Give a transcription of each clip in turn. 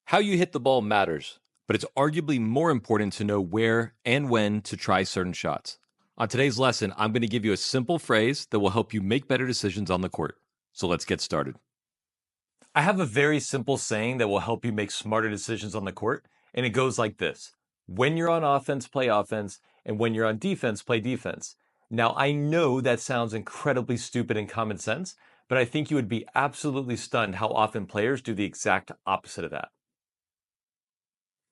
How you hit the ball matters, but it's arguably more important to know where and when to try certain shots. On today's lesson, I'm going to give you a simple phrase that will help you make better decisions on the court. So let's get started. I have a very simple saying that will help you make smarter decisions on the court, and it goes like this. When you're on offense, play offense, and when you're on defense, play defense. Now, I know that sounds incredibly stupid and common sense, but I think you would be absolutely stunned how often players do the exact opposite of that.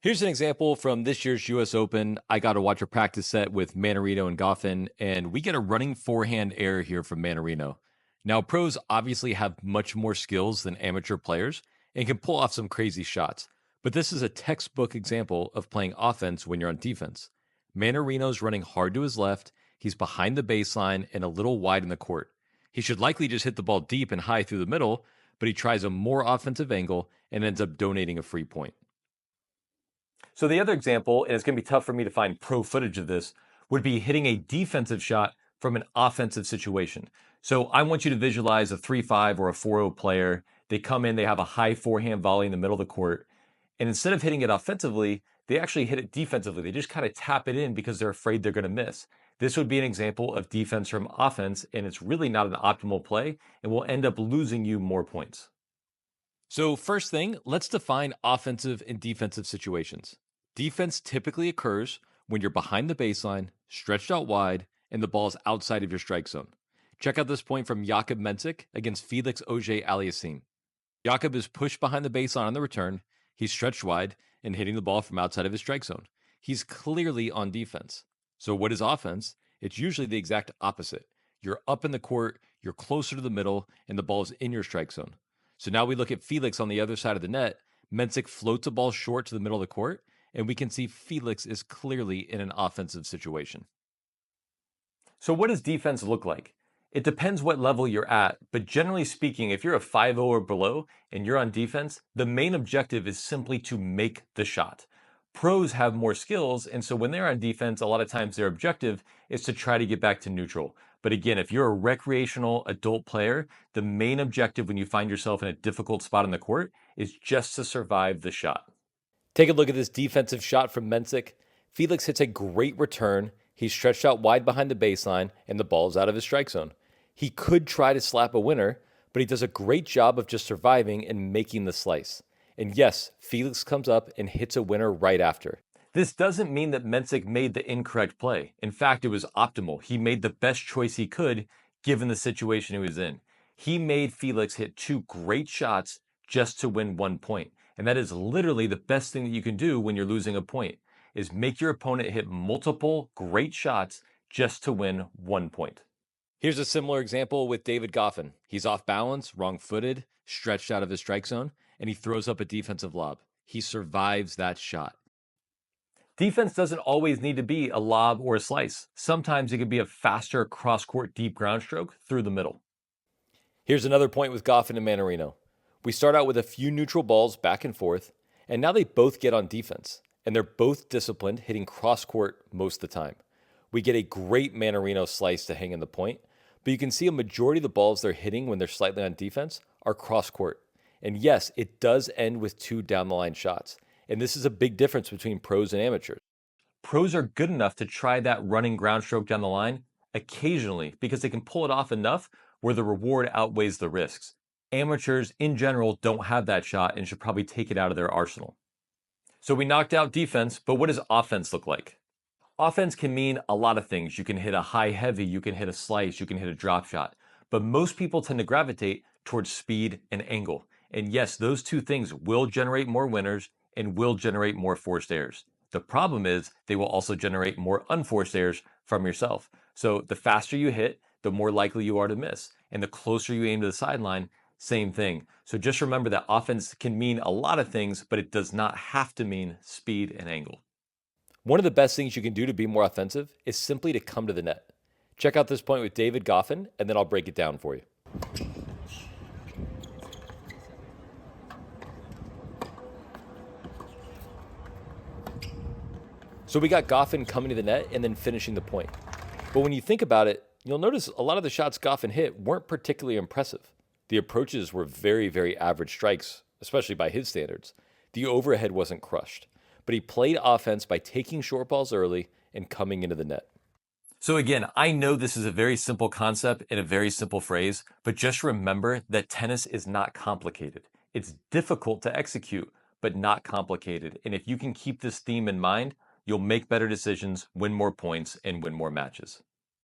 Here's an example from this year's US Open. I got to watch a practice set with Mannarino and Goffin, and we get a running forehand error here from Mannarino. Now, pros obviously have much more skills than amateur players and can pull off some crazy shots, but this is a textbook example of playing offense when you're on defense. Mannarino's running hard to his left, he's behind the baseline and a little wide in the court. He should likely just hit the ball deep and high through the middle, but he tries a more offensive angle and ends up donating a free point. So the other example, and it's going to be tough for me to find pro footage of this, would be hitting a defensive shot from an offensive situation. So I want you to visualize a 3-5 or a 4-0 player. They come in, they have a high forehand volley in the middle of the court, and instead of hitting it offensively, they actually hit it defensively. They just kind of tap it in because they're afraid they're going to miss. This would be an example of defense from offense, and it's really not an optimal play, and will end up losing you more points. So first thing, let's define offensive and defensive situations. Defense typically occurs when you're behind the baseline, stretched out wide, and the ball is outside of your strike zone. Check out this point from Jakub Mensik against Felix Auger-Aliassime. Jakub is pushed behind the baseline on the return, he's stretched wide, and hitting the ball from outside of his strike zone. He's clearly on defense. So what is offense? It's usually the exact opposite. You're up in the court, you're closer to the middle, and the ball is in your strike zone. So now we look at Felix on the other side of the net. Mensik floats a ball short to the middle of the court, and we can see Felix is clearly in an offensive situation. So what does defense look like? It depends what level you're at, but generally speaking, if you're a 5-0 or below and you're on defense, the main objective is simply to make the shot. Pros have more skills, and so when they're on defense, a lot of times their objective is to try to get back to neutral. But again, if you're a recreational adult player, the main objective when you find yourself in a difficult spot on the court is just to survive the shot. Take a look at this defensive shot from Mensik. Felix hits a great return. He's stretched out wide behind the baseline, and the ball is out of his strike zone. He could try to slap a winner, but he does a great job of just surviving and making the slice. And yes, Felix comes up and hits a winner right after. This doesn't mean that Mensik made the incorrect play. In fact, it was optimal. He made the best choice he could given the situation he was in. He made Felix hit two great shots just to win 1 point. And that is literally the best thing that you can do when you're losing a point, is make your opponent hit multiple great shots just to win 1 point. Here's a similar example with David Goffin. He's off balance, wrong-footed, stretched out of his strike zone, and he throws up a defensive lob. He survives that shot. Defense doesn't always need to be a lob or a slice. Sometimes it can be a faster cross-court deep ground stroke through the middle. Here's another point with Goffin and Mannarino. We start out with a few neutral balls back and forth, and now they both get on defense, and they're both disciplined, hitting cross-court most of the time. We get a great Mannarino slice to hang in the point, but you can see a majority of the balls they're hitting when they're slightly on defense are cross-court. And yes, it does end with two down-the-line shots, and this is a big difference between pros and amateurs. Pros are good enough to try that running ground stroke down the line occasionally because they can pull it off enough where the reward outweighs the risks. Amateurs in general don't have that shot and should probably take it out of their arsenal. So we knocked out defense, but what does offense look like? Offense can mean a lot of things. You can hit a high heavy, you can hit a slice, you can hit a drop shot. But most people tend to gravitate towards speed and angle. And yes, those two things will generate more winners and will generate more forced errors. The problem is they will also generate more unforced errors from yourself. So the faster you hit, the more likely you are to miss. And the closer you aim to the sideline, same thing. So just remember that offense can mean a lot of things, but it does not have to mean speed and angle. One of the best things you can do to be more offensive is simply to come to the net. Check out this point with David Goffin, and then I'll break it down for you. So we got Goffin coming to the net and then finishing the point. But when you think about it, you'll notice a lot of the shots Goffin hit weren't particularly impressive. The approaches were very, very average strikes, especially by his standards. The overhead wasn't crushed, but he played offense by taking short balls early and coming into the net. So again, I know this is a very simple concept and a very simple phrase, but just remember that tennis is not complicated. It's difficult to execute, but not complicated. And if you can keep this theme in mind, you'll make better decisions, win more points, and win more matches.